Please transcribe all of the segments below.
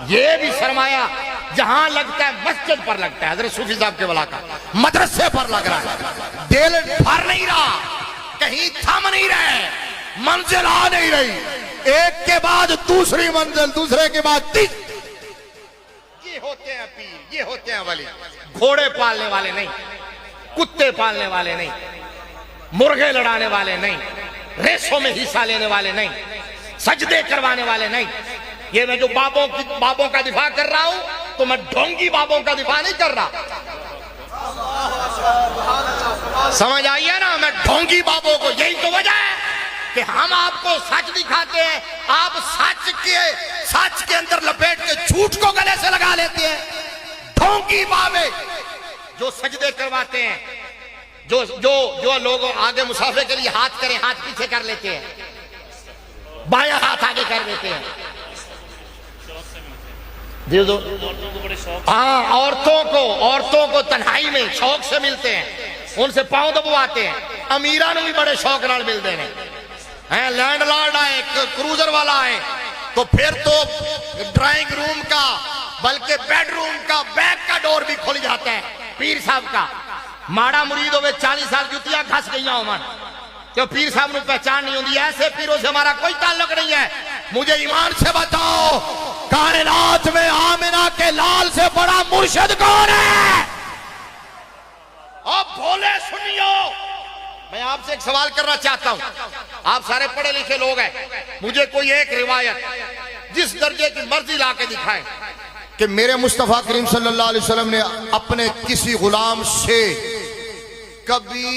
ये भी सरमाया जहां लगता है मस्जिद पर लगता है। हजरत सूफी साहब के वला का मदरसे पर लग रहा है, दिल भर नहीं रहा, कहीं थम नहीं रहे, मंजिल आ नहीं रही, एक के बाद दूसरी मंजिल, दूसरे के बाद तीसरी। ये होते हैं पीर, ये होते हैं वली। घोड़े पालने वाले नहीं, कुत्ते पालने वाले नहीं, मुर्गे लड़ाने वाले नहीं, रेसों में हिस्सा लेने वाले नहीं, सजदे करवाने वाले नहीं। ये मैं जो बाबों का दिफा कर रहा हूं तो मैं ढोंगी बाबों का दिफा नहीं कर रहा, समझ आइए ना। मैं ढोंगी बाबों को, यही तो वजह है कि हम आपको सच दिखाते हैं, आप सच के अंदर लपेट के झूठ को गले से लगा लेते हैं। ढोंगी बाबे जो सजदे करवाते हैं, जो लोग आगे मुसाफे के लिए हाथ करें, हाथ पीछे कर लेते हैं, बायां हाथ आगे कर देते हैं। हाँ, औरतों को तन्हाई में शौक से मिलते हैं, उनसे पांव दबवाते हैं। अमीरा ने भी बड़े शौक नाल मिलते हैं। लैंडलॉर्ड आए, क्रूजर वाला आए तो फिर तो ड्राइंग रूम का बल्कि बेडरूम का बैग का डोर भी खुल जाता है। पीर साहब का माड़ा मुरीद हो 40 साल जुतियां घस गई हो मन, तो पीर साहब ने पहचान नहीं होती। ऐसे पीरों से हमारा कोई ताल्लुक नहीं है। मुझे ईमान से बताओ, कायनात में आमिना के लाल से बड़ा मुर्शिद कौन है? अब भोले सुनियो, मैं आपसे एक सवाल करना चाहता हूं। आप सारे पढ़े लिखे लोग हैं, मुझे कोई एक रिवायत जिस दर्जे की मर्जी ला के दिखाए कि मेरे मुस्तफा करीम सल्लल्लाहु अलैहि वसल्लम ने अपने किसी गुलाम से कभी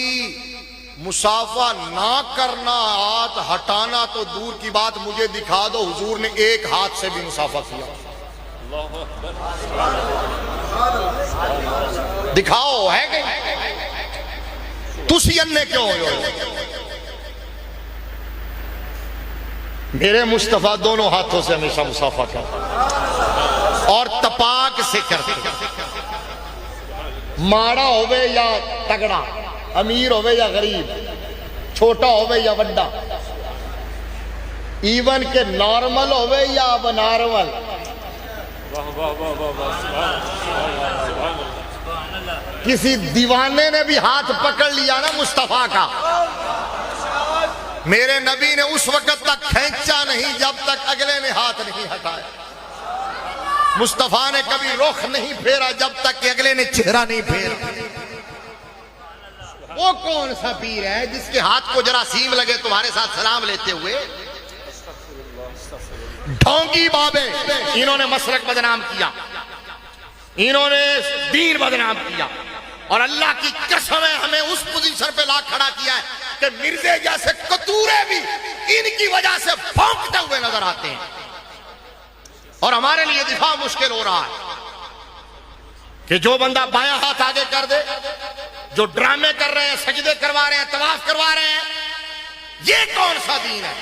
मुसाफा ना करना, हाथ हटाना तो दूर की बात, मुझे दिखा दो हुजूर ने एक हाथ से भी मुसाफा किया। दिखाओ, है कि तुसी अन्ने क्यों हो? मेरे मुस्तफा दोनों हाथों से हमेशा मुसाफा करते और तपाक से करते। माड़ा होवे या तगड़ा, अमीर होवे या गरीब, छोटा होवे या बड़ा, इवन के नॉर्मल होवे या अबनॉर्मल, किसी दीवाने ने भी हाथ पकड़ लिया ना मुस्तफा का, मेरे नबी ने उस वक्त तक खींचा नहीं जब तक अगले ने हाथ नहीं हटाया। मुस्तफा ने कभी रुख नहीं फेरा जब तक कि अगले ने चेहरा नहीं फेरा। वो कौन सा पीर है जिसके हाथ को जरा सीम लगे तुम्हारे साथ सलाम लेते हुए? ढोंगी बाबे, इन्होंने मसलक बदनाम किया, इन्होंने दीन बदनाम किया, और अल्लाह की कसम है हमें उस पोजीशन पे ला खड़ा किया है कि मिर्जे जैसे कतूरे भी इनकी वजह से भौंकते हुए नजर आते हैं, और हमारे लिए दिफा मुश्किल हो रहा है कि जो बंदा बायां हाथ आगे कर दे, जो ड्रामे कर रहे हैं, सजदे करवा रहे हैं, तवाफ करवा रहे हैं, ये कौन सा दीन है?